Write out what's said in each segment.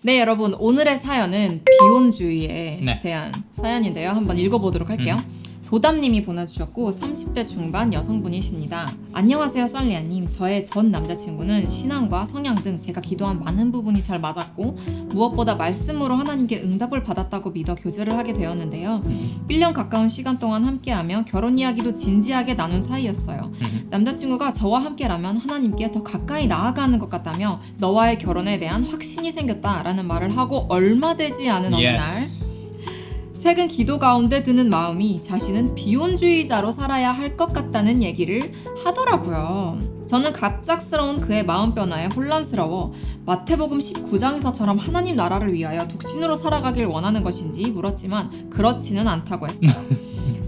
네, 여러분, 오늘의 사연은 비혼주의에 대한 사연인데요. 한번 읽어보도록 할게요. 도담님이 보내주셨고 30대 중반 여성분이십니다. 안녕하세요, 썰리아님. 저의 전 남자친구는 신앙과 성향 등 제가 기도한 많은 부분이 잘 맞았고 무엇보다 말씀으로 하나님께 응답을 받았다고 믿어 교제를 하게 되었는데요. 1년 가까운 시간 동안 함께하며 결혼 이야기도 진지하게 나눈 사이였어요. 남자친구가 저와 함께라면 하나님께 더 가까이 나아가는 것 같다며 너와의 결혼에 대한 확신이 생겼다라는 말을 하고 얼마 되지 않은 어느 날 최근 기도 가운데 드는 마음이 자신은 비혼주의자로 살아야 할 것 같다는 얘기를 하더라고요. 저는 갑작스러운 그의 마음 변화에 혼란스러워 마태복음 19장에서처럼 하나님 나라를 위하여 독신으로 살아가길 원하는 것인지 물었지만 그렇지는 않다고 했어요.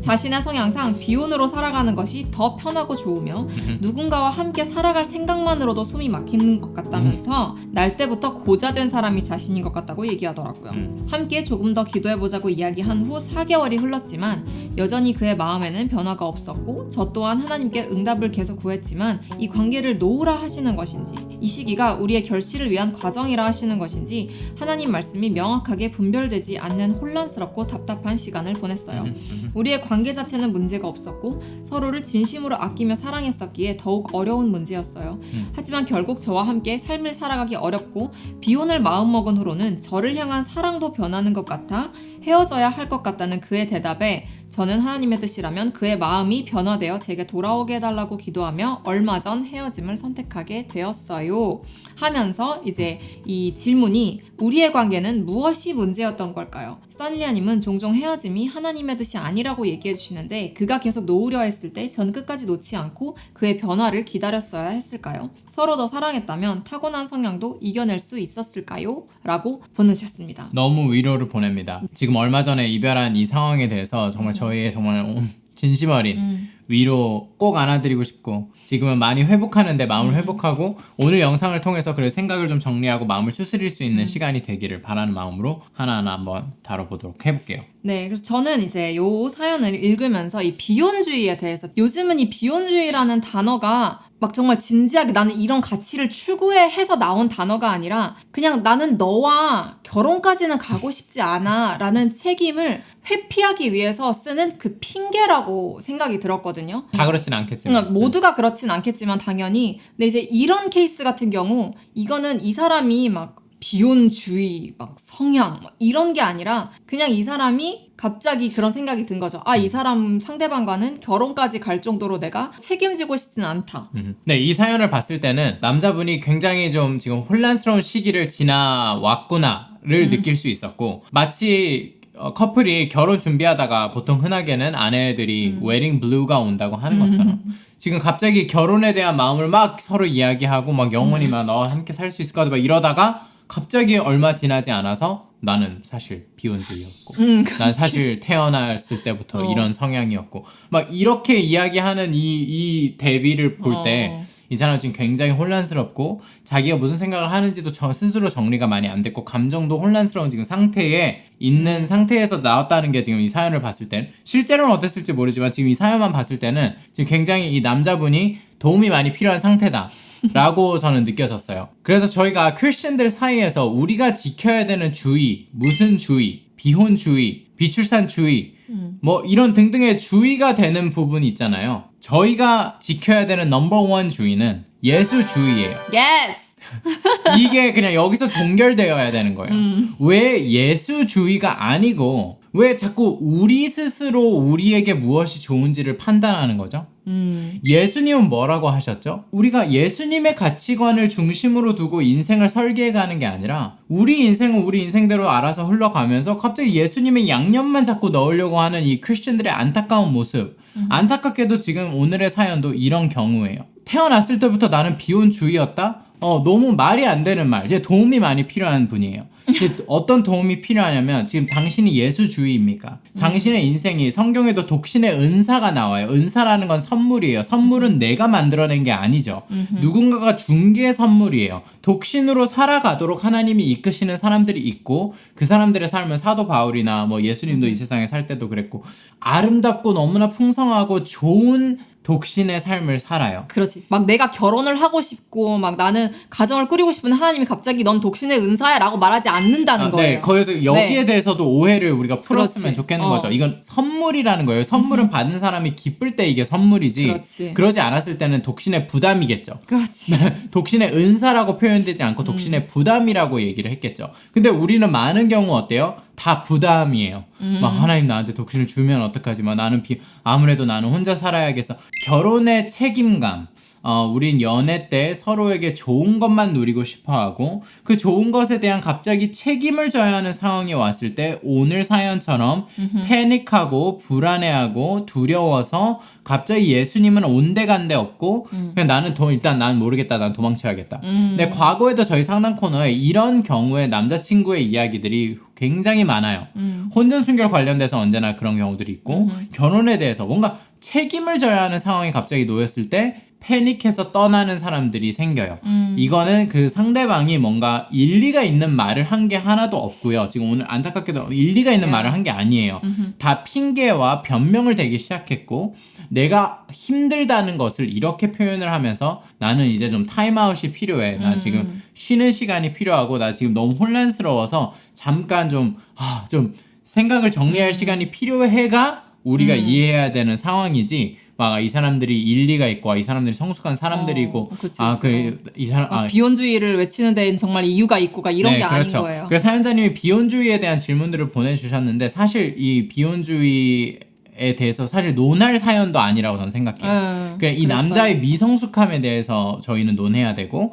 자신의 성향상 비혼으로 살아가는 것이 더 편하고 좋으며 누군가와 함께 살아갈 생각만으로도 숨이 막히는 것 같다면서 날 때부터 고자된 사람이 자신인 것 같다고 얘기하더라고요. 함께 조금 더 기도해보자고 이야기한 후 4개월이 흘렀지만 여전히 그의 마음에는 변화가 없었고 저 또한 하나님께 응답을 계속 구했지만 이 관계를 놓으라 하시는 것인지 이 시기가 우리의 결실을 위한 과정이라 하시는 것인지 하나님 말씀이 명확하게 분별되지 않는 혼란스럽고 답답한 시간을 보냈어요. 우리의 관계 자체는 문제가 없었고 서로를 진심으로 아끼며 사랑했었기에 더욱 어려운 문제였어요. 하지만 결국 저와 함께 삶을 살아가기 어렵고 비혼을 마음먹은 후로는 저를 향한 사랑도 변하는 것 같아 헤어져야 할 것 같다는 그의 대답에 저는 하나님의 뜻이라면 그의 마음이 변화되어 제게 돌아오게 해달라고 기도하며 얼마 전 헤어짐을 선택하게 되었어요. 하면서 이제 이 질문이 우리의 관계는 무엇이 문제였던 걸까요? 썰리아님은 종종 헤어짐이 하나님의 뜻이 아니라고 얘기해 주시는데 그가 계속 놓으려 했을 때 전 끝까지 놓지 않고 그의 변화를 기다렸어야 했을까요? 서로 더 사랑했다면 타고난 성향도 이겨낼 수 있었을까요? 라고 보내주셨습니다. 너무 위로를 보냅니다. 지금 얼마 전에 이별한 이 상황에 대해서 정말 저희의 정말 진심 어린 위로 꼭 안아드리고 싶고 지금은 많이 회복하는데 마음을 회복하고 오늘 영상을 통해서 그래 생각을 좀 정리하고 마음을 추스릴 수 있는 시간이 되기를 바라는 마음으로 하나하나 한번 다뤄보도록 해볼게요. 네, 그래서 저는 이제 요 사연을 읽으면서 이 비혼주의에 대해서 요즘은 이 비혼주의라는 단어가 막 정말 진지하게 나는 이런 가치를 추구해 해서 나온 단어가 아니라 그냥 나는 너와 결혼까지는 가고 싶지 않아 라는 책임을 회피하기 위해서 쓰는 그 핑계라고 생각이 들었거든요. 다 그렇진 않겠지만 모두가 그렇진 않겠지만 당연히 근데 이제 이런 케이스 같은 경우 이거는 이 사람이 막 비혼주의, 막 성향 이런 게 아니라 그냥 이 사람이 갑자기 그런 생각이 든 거죠. 아, 이 사람 상대방과는 결혼까지 갈 정도로 내가 책임지고 싶진 않다. 네, 이 사연을 봤을 때는 남자분이 굉장히 좀 지금 혼란스러운 시기를 지나왔구나를 느낄 수 있었고 마치 커플이 결혼 준비하다가 보통 흔하게는 아내들이 웨딩 블루가 온다고 하는 것처럼 지금 갑자기 결혼에 대한 마음을 막 서로 이야기하고 막 영원히 막 너와 함께 살 수 있을 것 같아 막 이러다가 갑자기 얼마 지나지 않아서 나는 사실 비혼주의였고 난 사실 태어났을 때부터 이런 성향이었고 막 이렇게 이야기하는 이 대비를 볼 때 이 사람은 지금 굉장히 혼란스럽고 자기가 무슨 생각을 하는지도 스스로 정리가 많이 안 됐고 감정도 혼란스러운 지금 상태에 있는 상태에서 나왔다는 게 지금 이 사연을 봤을 땐 실제로는 어땠을지 모르지만 지금 이 사연만 봤을 때는 지금 굉장히 이 남자분이 도움이 많이 필요한 상태다 라고 저는 느껴졌어요. 그래서 저희가 크리스천들 사이에서 우리가 지켜야 되는 주의, 무슨 주의, 비혼주의, 비출산주의 뭐 이런 등등의 주의가 되는 부분이 있잖아요. 저희가 지켜야 되는 넘버원 주의는 예수주의예요. Yes! 이게 그냥 여기서 종결되어야 되는 거예요. 왜 예수주의가 아니고 왜 자꾸 우리 스스로 우리에게 무엇이 좋은지를 판단하는 거죠? 예수님은 뭐라고 하셨죠? 우리가 예수님의 가치관을 중심으로 두고 인생을 설계해가는 게 아니라 우리 인생은 우리 인생대로 알아서 흘러가면서 갑자기 예수님의 양념만 자꾸 넣으려고 하는 이 크리스천들의 안타까운 모습. 안타깝게도 지금 오늘의 사연도 이런 경우예요. 태어났을 때부터 나는 비혼주의였다? 너무 말이 안 되는 말. 이제 도움이 많이 필요한 분이에요. 어떤 도움이 필요하냐면 지금 당신이 예수주의입니까? 당신의 인생이 성경에도 독신의 은사가 나와요. 은사라는 건 선물이에요. 선물은 내가 만들어낸 게 아니죠. 누군가가 준 게 선물이에요. 독신으로 살아가도록 하나님이 이끄시는 사람들이 있고 그 사람들의 삶은 사도 바울이나 뭐 예수님도 이 세상에 살 때도 그랬고 아름답고 너무나 풍성하고 좋은 독신의 삶을 살아요. 그렇지. 막 내가 결혼을 하고 싶고 막 나는 가정을 꾸리고 싶은 하나님이 갑자기 넌 독신의 은사야 라고 말하지 않는다는 거예요. 네, 거기서 여기에 대해서도 오해를 우리가 풀었으면 그렇지. 좋겠는 거죠. 이건 선물이라는 거예요. 선물은 받은 사람이 기쁠 때 이게 선물이지. 그렇지. 그러지 않았을 때는 독신의 부담이겠죠. 그렇지. 독신의 은사라고 표현되지 않고 독신의 부담이라고 얘기를 했겠죠. 근데 우리는 많은 경우 어때요? 다 부담이에요. 막 하나님 나한테 독신을 주면 어떡하지? 막 나는 아무래도 나는 혼자 살아야겠어. 결혼의 책임감. 우린 연애 때 서로에게 좋은 것만 누리고 싶어 하고 그 좋은 것에 대한 갑자기 책임을 져야 하는 상황이 왔을 때 오늘 사연처럼 패닉하고 불안해하고 두려워서 갑자기 예수님은 온데간데 없고 그냥 나는 일단 난 모르겠다. 난 도망쳐야겠다. 근데 과거에도 저희 상담 코너에 이런 경우에 남자친구의 이야기들이 굉장히 많아요. 혼전순결 관련돼서 언제나 그런 경우들이 있고 결혼에 대해서 뭔가 책임을 져야 하는 상황이 갑자기 놓였을 때 패닉해서 떠나는 사람들이 생겨요. 이거는 그 상대방이 뭔가 일리가 있는 말을 한 게 하나도 없고요. 지금 오늘 안타깝게도 일리가 있는 말을 한 게 아니에요. 다 핑계와 변명을 대기 시작했고 내가 힘들다는 것을 이렇게 표현을 하면서 나는 이제 좀 타임아웃이 필요해. 나 지금 쉬는 시간이 필요하고 나 지금 너무 혼란스러워서 잠깐 좀 생각을 정리할 시간이 필요해가 우리가 이해해야 되는 상황이지. 막 이 사람들이 일리가 있고 이 사람들이 성숙한 사람들이고 이 사람 비혼주의를 외치는 데는 정말 이유가 있고가 이런 게 그렇죠. 아닌 거예요. 그래서 사연자님이 비혼주의에 대한 질문들을 보내주셨는데 사실 이 비혼주의에 대해서 사실 논할 사연도 아니라고 저는 생각해요. 그래, 이 남자의 미성숙함에 대해서 저희는 논해야 되고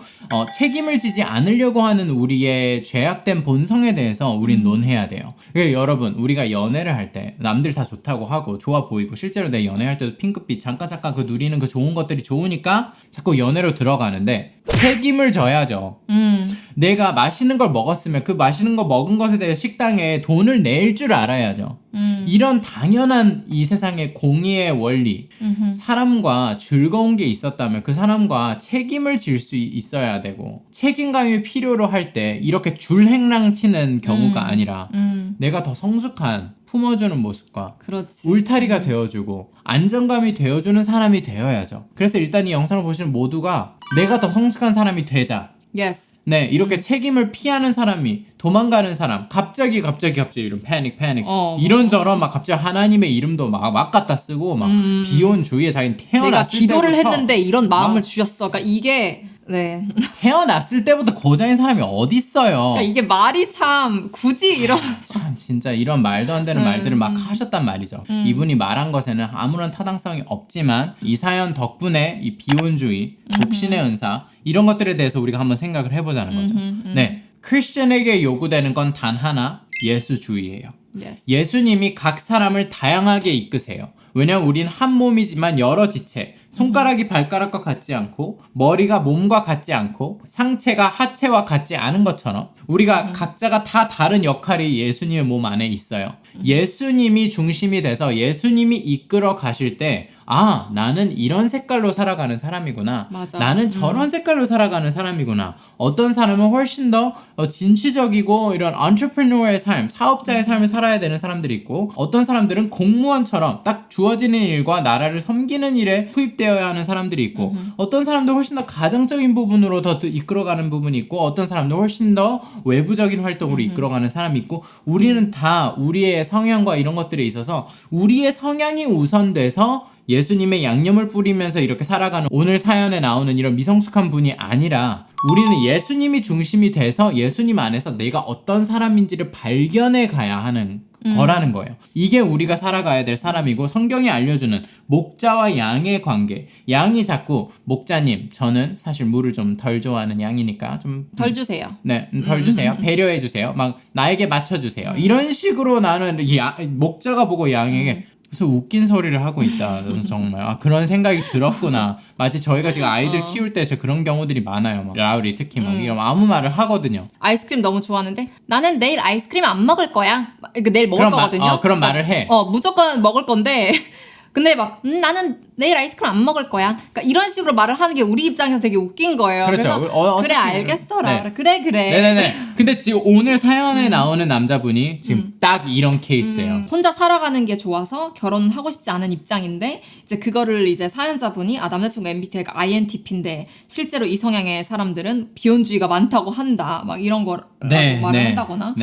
책임을 지지 않으려고 하는 우리의 죄악된 본성에 대해서 우린 논해야 돼요. 그러니까 여러분 우리가 연애를 할 때 남들 다 좋다고 하고 좋아 보이고 실제로 내 연애할 때도 핑크빛 잠깐 그 누리는 그 좋은 것들이 좋으니까 자꾸 연애로 들어가는데 책임을 져야죠. 내가 맛있는 걸 먹었으면 그 맛있는 거 먹은 것에 대해 식당에 돈을 낼 줄 알아야죠. 이런 당연한 이 세상의 공의의 원리 사람과 즐거운 게 있었다면 그 사람과 책임을 질 수 있어야 되고 책임감이 필요로 할 때 이렇게 줄행랑 치는 경우가 아니라 내가 더 성숙한 품어주는 모습과 그렇지. 울타리가 되어주고 안정감이 되어주는 사람이 되어야죠. 그래서 일단 이 영상을 보시는 모두가 내가 더 성숙한 사람이 되자. Yes. 네, 이렇게 책임을 피하는 사람이 도망가는 사람 갑자기 이런 패닉 이런저런 막 갑자기 하나님의 이름도 막 갖다 쓰고 막 비혼주의에 자기는 태어났을 내가 기도를 때부터 했는데 이런 마음을 주셨어. 그러니까 이게 네. 태어났을 때부터 고자인 사람이 어딨어요. 그러니까 이게 말이 참 굳이 이런 참 진짜 이런 말도 안 되는 말들을 막 하셨단 말이죠. 이분이 말한 것에는 아무런 타당성이 없지만 이 사연 덕분에 이 비혼주의, 독신의 은사 이런 것들에 대해서 우리가 한번 생각을 해보자는 거죠. 네, 크리스천에게 요구되는 건 단 하나, 예수주의예요. Yes. 예수님이 각 사람을 다양하게 이끄세요. 왜냐면 우린 한 몸이지만 여러 지체, 손가락이 발가락과 같지 않고 머리가 몸과 같지 않고 상체가 하체와 같지 않은 것처럼 우리가 각자가 다 다른 역할이 예수님의 몸 안에 있어요. 예수님이 중심이 돼서 예수님이 이끌어 가실 때 나는 이런 색깔로 살아가는 사람이구나. 맞아. 나는 저런 색깔로 살아가는 사람이구나. 어떤 사람은 훨씬 더 진취적이고 이런 entrepreneur의 삶, 사업자의 삶을 살아야 되는 사람들이 있고 어떤 사람들은 공무원처럼 딱 주어지는 일과 나라를 섬기는 일에 투입되어야 하는 사람들이 있고 어떤 사람들 훨씬 더 가정적인 부분으로 더 이끌어가는 부분이 있고 어떤 사람들 훨씬 더 외부적인 활동으로 이끌어가는 사람이 있고 우리는 다 우리의 성향과 이런 것들에 있어서 우리의 성향이 우선돼서 예수님의 양념을 뿌리면서 이렇게 살아가는 오늘 사연에 나오는 이런 미성숙한 분이 아니라 우리는 예수님이 중심이 돼서 예수님 안에서 내가 어떤 사람인지를 발견해 가야 하는 거라는 거예요. 이게 우리가 살아가야 될 사람이고 성경이 알려주는 목자와 양의 관계. 양이 자꾸 목자님 저는 사실 물을 좀 덜 좋아하는 양이니까 좀 덜 주세요. 네, 덜 주세요. 배려해 주세요. 막 나에게 맞춰주세요. 이런 식으로 나는 목자가 보고 양에게 그래서 웃긴 소리를 하고 있다. 정말 그런 생각이 들었구나. 마치 저희가 지금 아이들 키울 때 그런 경우들이 많아요. 막 라울이 특히 막 이런 아무 말을 하거든요. 아이스크림 너무 좋아하는데 나는 내일 아이스크림 안 먹을 거야. 내일 먹을 거거든요. 그런 말을 해. 무조건 먹을 건데 근데 막 나는 내일 아이스크림 안 먹을 거야. 그러니까 이런 식으로 말을 하는 게 우리 입장에서 되게 웃긴 거예요. 그렇죠. 그래서 그래 알겠어라. 네. 그래. 네네네. 근데 지금 오늘 사연에 나오는 남자분이 지금 딱 이런 케이스예요. 혼자 살아가는 게 좋아서 결혼은 하고 싶지 않은 입장인데 이제 그거를 이제 사연자분이 남자친구 MBTI가 INTP인데 실제로 이 성향의 사람들은 비혼주의가 많다고 한다. 막 이런 거라고 말을 한다거나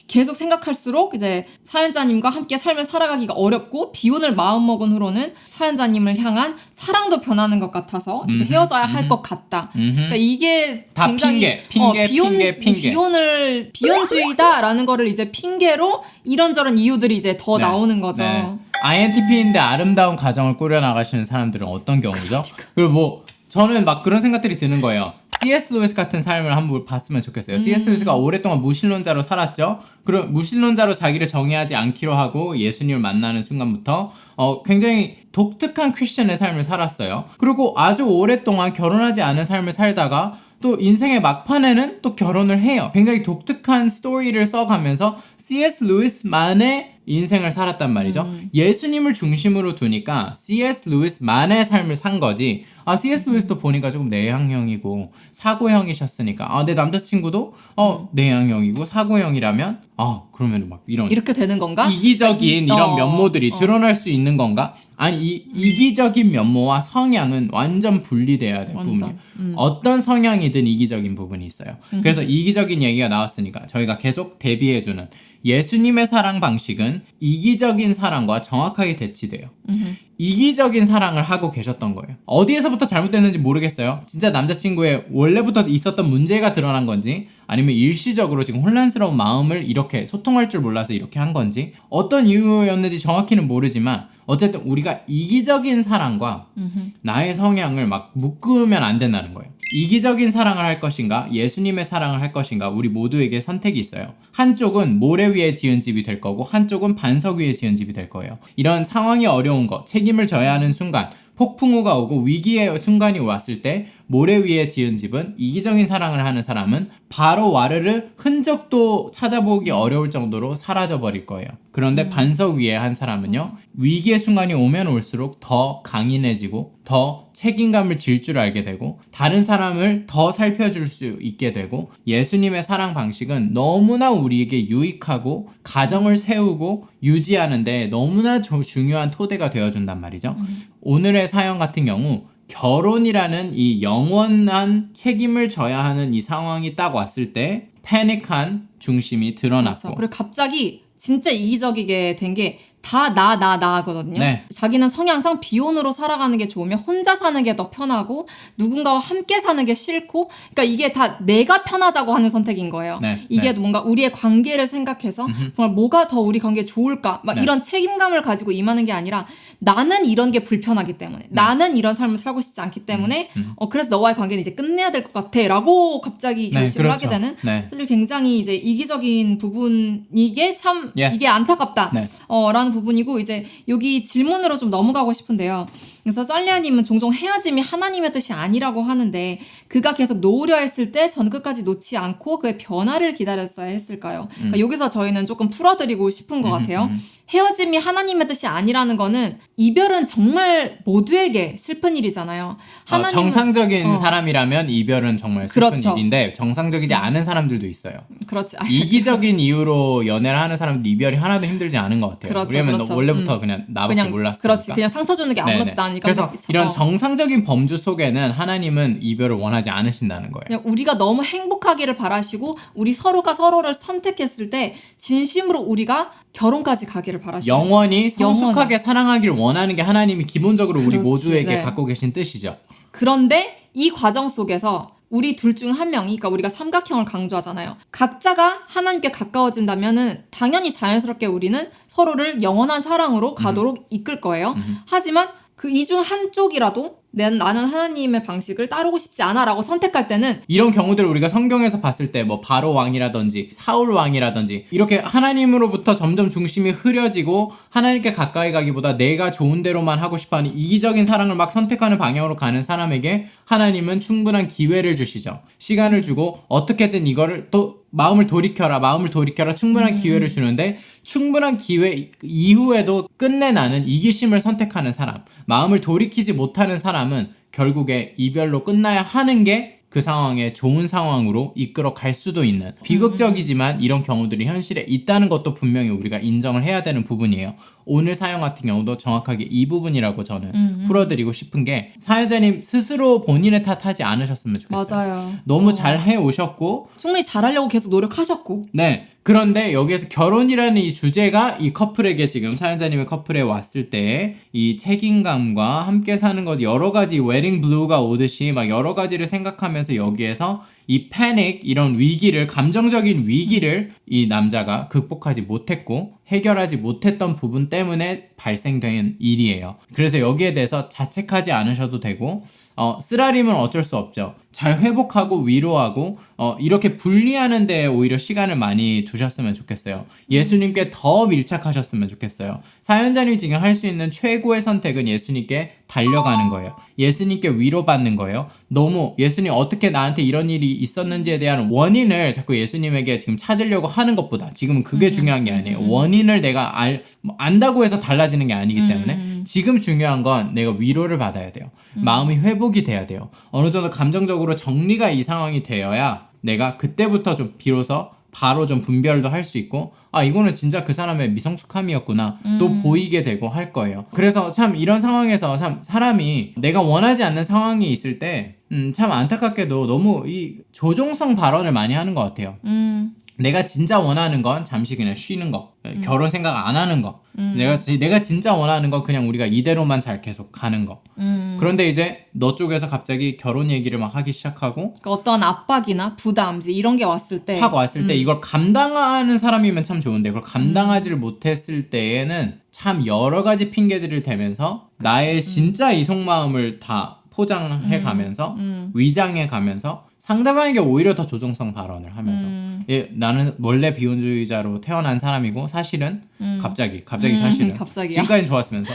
계속 생각할수록 이제 사연자님과 함께 삶을 살아가기가 어렵고 비혼을 마음먹은 후로는 사연자님을 향한 사랑도 변하는 것 같아서 이제 헤어져야 할 것 같다. 그러니까 이게 다 굉장히 핑계. 비혼주의다라는 거를 이제 핑계로 이런저런 이유들이 이제 더 나오는 거죠. 네. INTP인데 아름다운 가정을 꾸려나가시는 사람들은 어떤 경우죠? 그리고 뭐 저는 막 그런 생각들이 드는 거예요. C.S. 루이스 같은 삶을 한번 봤으면 좋겠어요. C.S. 루이스가 오랫동안 무신론자로 살았죠. 그럼 무신론자로 자기를 정의하지 않기로 하고 예수님을 만나는 순간부터 굉장히 독특한 크리스천의 삶을 살았어요. 그리고 아주 오랫동안 결혼하지 않은 삶을 살다가 또 인생의 막판에는 또 결혼을 해요. 굉장히 독특한 스토리를 써가면서 C.S. 루이스만의 인생을 살았단 말이죠. 예수님을 중심으로 두니까 C.S. 루이스만의 삶을 산 거지. C.S. 루이스도 보니까 조금 내향형이고 사고형이셨으니까 내 남자친구도 내향형이고 사고형이라면 그러면 막 이렇게 되는 건가? 이기적인 이런 면모들이 드러날 수 있는 건가? 아니 이기적인 면모와 성향은 완전 분리돼야 될 부분이에요. 어떤 성향이든 이기적인 부분이 있어요. 그래서 이기적인 얘기가 나왔으니까 저희가 계속 대비해주는 예수님의 사랑 방식은 이기적인 사랑과 정확하게 대치돼요. 이기적인 사랑을 하고 계셨던 거예요. 어디에서부터 잘못됐는지 모르겠어요. 진짜 남자친구의 원래부터 있었던 문제가 드러난 건지 아니면 일시적으로 지금 혼란스러운 마음을 이렇게 소통할 줄 몰라서 이렇게 한 건지 어떤 이유였는지 정확히는 모르지만 어쨌든 우리가 이기적인 사랑과 나의 성향을 막 묶으면 안 된다는 거예요. 이기적인 사랑을 할 것인가 예수님의 사랑을 할 것인가 우리 모두에게 선택이 있어요. 한쪽은 모래 위에 지은 집이 될 거고 한쪽은 반석 위에 지은 집이 될 거예요. 이런 상황이 어려운 거 책임을 져야 하는 순간 폭풍우가 오고 위기의 순간이 왔을 때 모래 위에 지은 집은 이기적인 사랑을 하는 사람은 바로 와르르 흔적도 찾아보기 어려울 정도로 사라져 버릴 거예요. 그런데 반석 위에 한 사람은요 위기의 순간이 오면 올수록 더 강인해지고 더 책임감을 질 줄 알게 되고 다른 사람을 더 살펴줄 수 있게 되고 예수님의 사랑 방식은 너무나 우리에게 유익하고 가정을 세우고 유지하는데 너무나 중요한 토대가 되어준단 말이죠. 오늘의 사연 같은 경우 결혼이라는 이 영원한 책임을 져야 하는 이 상황이 딱 왔을 때 패닉한 중심이 드러났고 그렇죠. 그리고 갑자기 진짜 이기적이게 된 게 다 나거든요. 네. 자기는 성향상 비혼으로 살아가는 게 좋으면 혼자 사는 게 더 편하고 누군가와 함께 사는 게 싫고 그러니까 이게 다 내가 편하자고 하는 선택인 거예요. 이게 뭔가 우리의 관계를 생각해서 정말 뭐가 더 우리 관계에 좋을까 막 이런 책임감을 가지고 임하는 게 아니라 나는 이런 게 불편하기 때문에 나는 이런 삶을 살고 싶지 않기 때문에 그래서 너와의 관계는 이제 끝내야 될 것 같아 라고 갑자기 결심을 하게 되는 사실 굉장히 이제 이기적인 부분이게 참 이게 안타깝다 라는 부분이고 이제 여기 질문으로 좀 넘어가고 싶은데요. 그래서 썰리아님은 종종 헤어짐이 하나님의 뜻이 아니라고 하는데 그가 계속 놓으려 했을 때 저는 끝까지 놓지 않고 그의 변화를 기다렸어야 했을까요? 그러니까 여기서 저희는 조금 풀어드리고 싶은 것 같아요. 헤어짐이 하나님의 뜻이 아니라는 거는 이별은 정말 모두에게 슬픈 일이잖아요. 정상적인 사람이라면 이별은 정말 슬픈 일인데 정상적이지 않은 사람들도 있어요. 그렇지. 이기적인 이유로 연애를 하는 사람들 이별이 하나도 힘들지 않은 것 같아요. 왜냐면 원래부터 그냥 나밖에 몰랐으니까. 그렇지. 그냥 상처 주는 게 아무렇지도 않으니까. 그래서 이런 정상적인 범주 속에는 하나님은 이별을 원하지 않으신다는 거예요. 그냥 우리가 너무 행복하기를 바라시고 우리 서로가 서로를 선택했을 때 진심으로 우리가 결혼까지 가기를 바라시고 영원히 성숙하게 사랑하기를 원하는 게 하나님이 기본적으로 우리 모두에게 갖고 계신 뜻이죠. 그런데 이 과정 속에서 우리 둘 중 한 명이 그러니까 우리가 삼각형을 강조하잖아요. 각자가 하나님께 가까워진다면은 당연히 자연스럽게 우리는 서로를 영원한 사랑으로 가도록 이끌 거예요. 하지만 그 이 중 한쪽이라도 나는 하나님의 방식을 따르고 싶지 않아 라고 선택할 때는 이런 경우들을 우리가 성경에서 봤을 때 뭐 바로 왕이라든지 사울 왕이라든지 이렇게 하나님으로부터 점점 중심이 흐려지고 하나님께 가까이 가기보다 내가 좋은 대로만 하고 싶어하는 이기적인 사랑을 막 선택하는 방향으로 가는 사람에게 하나님은 충분한 기회를 주시죠. 시간을 주고 어떻게든 이거를 또 마음을 돌이켜라 충분한 기회를 주는데 충분한 기회 이후에도 끝내 나는 이기심을 선택하는 사람, 마음을 돌이키지 못하는 사람은 결국에 이별로 끝나야 하는 게 그 상황에 좋은 상황으로 이끌어 갈 수도 있는, 비극적이지만 이런 경우들이 현실에 있다는 것도 분명히 우리가 인정을 해야 되는 부분이에요. 오늘 사연 같은 경우도 정확하게 이 부분이라고 저는 풀어드리고 싶은 게, 사연자님 스스로 본인의 탓하지 않으셨으면 좋겠어요. 맞아요. 너무 잘 해오셨고 충분히 잘하려고 계속 노력하셨고, 네. 그런데 여기에서 결혼이라는 이 주제가 이 커플에게, 지금 사연자님의 커플에 왔을 때 이 책임감과 함께 사는 것, 여러 가지 웨딩 블루가 오듯이 막 여러 가지를 생각하면서 여기에서 이 패닉, 이런 위기를, 감정적인 위기를 이 남자가 극복하지 못했고 해결하지 못했던 부분 때문에 발생된 일이에요. 그래서 여기에 대해서 자책하지 않으셔도 되고, 쓰라림은 어쩔 수 없죠. 잘 회복하고 위로하고 이렇게 분리하는 데 오히려 시간을 많이 두셨으면 좋겠어요. 예수님께 더 밀착하셨으면 좋겠어요. 사연자님이 지금 할 수 있는 최고의 선택은 예수님께 달려가는 거예요. 예수님께 위로받는 거예요. 너무 예수님 어떻게 나한테 이런 일이 있었는지에 대한 원인을 자꾸 예수님에게 지금 찾으려고 하는 것보다, 지금은 그게 중요한 게 아니에요. 원인을 내가 안다고 해서 달라지는 게 아니기 때문에 지금 중요한 건 내가 위로를 받아야 돼요. 마음이 회복이 돼야 돼요. 어느 정도 감정적으로 정리가 이 상황이 되어야 내가 그때부터 좀 비로소 바로 좀 분별도 할 수 있고, 이거는 진짜 그 사람의 미성숙함이었구나 또 보이게 되고 할 거예요. 그래서 참 이런 상황에서 참 사람이 내가 원하지 않는 상황이 있을 때 참 안타깝게도 너무 이 조종성 발언을 많이 하는 것 같아요. 내가 진짜 원하는 건 잠시 그냥 쉬는 거, 결혼 생각 안 하는 거, 내가 진짜 원하는 건 그냥 우리가 이대로만 잘 계속 가는 거. 그런데 이제 너 쪽에서 갑자기 결혼 얘기를 막 하기 시작하고, 그러니까 어떤 압박이나 부담 이런 게 왔을 때, 확 왔을 때 이걸 감당하는 사람이면 참 좋은데 그걸 감당하지를 못했을 때에는 참 여러 가지 핑계들을 대면서 나의 진짜 이 속마음을 다 포장해 가면서 위장해 가면서 상대방에게 오히려 더 조종성 발언을 하면서 나는 원래 비혼주의자로 태어난 사람이고 사실은 갑자기 사실은 지금까지는 좋았으면서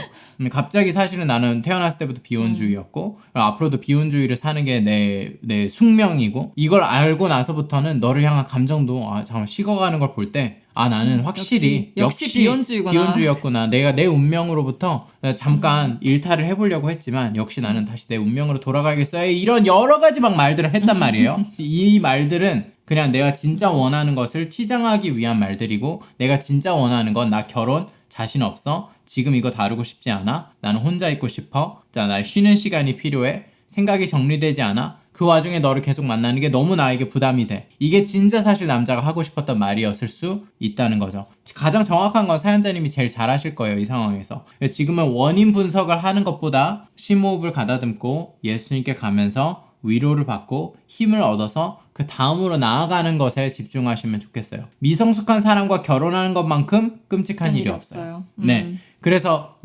갑자기 사실은 나는 태어났을 때부터 비혼주의였고 앞으로도 비혼주의를 사는 게 내 숙명이고, 이걸 알고 나서부터는 너를 향한 감정도 잠깐 식어가는 걸 볼 때 나는 확실히 역시 비혼주의였구나. 내가 내 운명으로부터 잠깐 일탈을 해보려고 했지만 역시 나는 다시 내 운명으로 돌아가야겠어요. 이런 여러 가지 막 말들을 했단 말이에요. 이 말들은 그냥 내가 진짜 원하는 것을 치장하기 위한 말들이고, 내가 진짜 원하는 건 나 결혼 자신 없어, 지금 이거 다루고 싶지 않아, 나는 혼자 있고 싶어, 나 쉬는 시간이 필요해, 생각이 정리되지 않아, 그 와중에 너를 계속 만나는 게 너무 나에게 부담이 돼. 이게 진짜 사실 남자가 하고 싶었던 말이었을 수 있다는 거죠. 가장 정확한 건 사연자님이 제일 잘하실 거예요, 이 상황에서. 지금은 원인 분석을 하는 것보다 심호흡을 가다듬고 예수님께 가면서 위로를 받고 힘을 얻어서 그 다음으로 나아가는 것에 집중하시면 좋겠어요. 미성숙한 사람과 결혼하는 것만큼 끔찍한 일이 없어요. 네. 그래서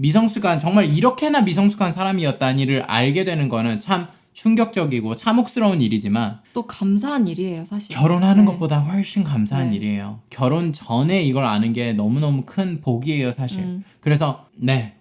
정말 이렇게나 미성숙한 사람이었다니를 알게 되는 거는 참 충격적이고 참혹스러운 일이지만 또 감사한 일이에요, 사실. 결혼하는 것보다 훨씬 감사한 일이에요. 결혼 전에 이걸 아는 게 너무너무 큰 복이에요, 사실. 그래서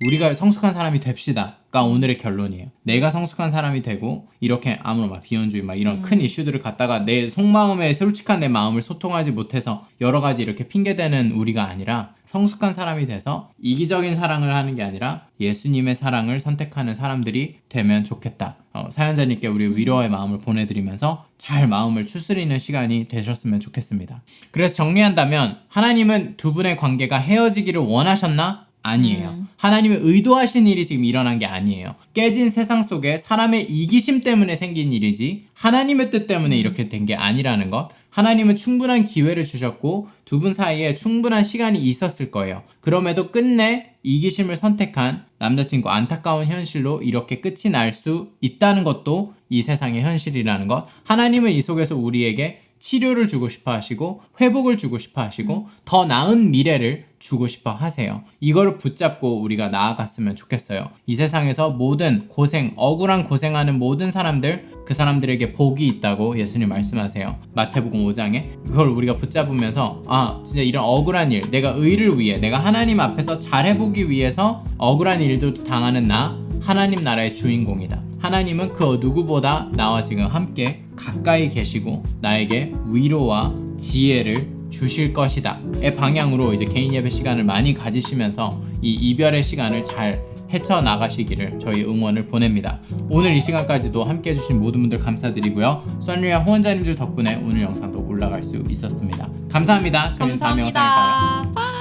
우리가 성숙한 사람이 됩시다가 오늘의 결론이에요. 내가 성숙한 사람이 되고 이렇게 아무런 비혼주의 이런 큰 이슈들을 갖다가 내 속마음에 솔직한 내 마음을 소통하지 못해서 여러 가지 이렇게 핑계대는 우리가 아니라, 성숙한 사람이 돼서 이기적인 사랑을 하는 게 아니라 예수님의 사랑을 선택하는 사람들이 되면 좋겠다. 사연자님께 우리 위로의 마음을 보내드리면서 잘 마음을 추스리는 시간이 되셨으면 좋겠습니다. 그래서 정리한다면, 하나님은 두 분의 관계가 헤어지기를 원하셨나? 아니에요. 하나님의 의도하신 일이 지금 일어난 게 아니에요. 깨진 세상 속에 사람의 이기심 때문에 생긴 일이지 하나님의 뜻 때문에 이렇게 된 게 아니라는 것. 하나님은 충분한 기회를 주셨고 두 분 사이에 충분한 시간이 있었을 거예요. 그럼에도 끝내 이기심을 선택한 남자친구, 안타까운 현실로 이렇게 끝이 날 수 있다는 것도 이 세상의 현실이라는 것. 하나님은 이 속에서 우리에게 치료를 주고 싶어 하시고 회복을 주고 싶어 하시고 더 나은 미래를 주고 싶어 하세요. 이걸 붙잡고 우리가 나아갔으면 좋겠어요. 이 세상에서 모든 억울한 고생하는 모든 사람들, 그 사람들에게 복이 있다고 예수님 말씀하세요. 마태복음 5장에. 그걸 우리가 붙잡으면서 진짜 이런 억울한 일, 내가 의를 위해, 내가 하나님 앞에서 잘해보기 위해서 억울한 일도 당하는 나, 하나님 나라의 주인공이다. 하나님은 그 누구보다 나와 지금 함께 가까이 계시고 나에게 위로와 지혜를 주실 것이다의 방향으로 이제 개인 예배 시간을 많이 가지시면서 이 이별의 시간을 잘 헤쳐나가시기를 저희 응원을 보냅니다. 오늘 이 시간까지도 함께 해주신 모든 분들 감사드리고요. 썬리아 후원자님들 덕분에 오늘 영상도 올라갈 수 있었습니다. 감사합니다. 저희는 다음 영상에 봐요. 감사합니다.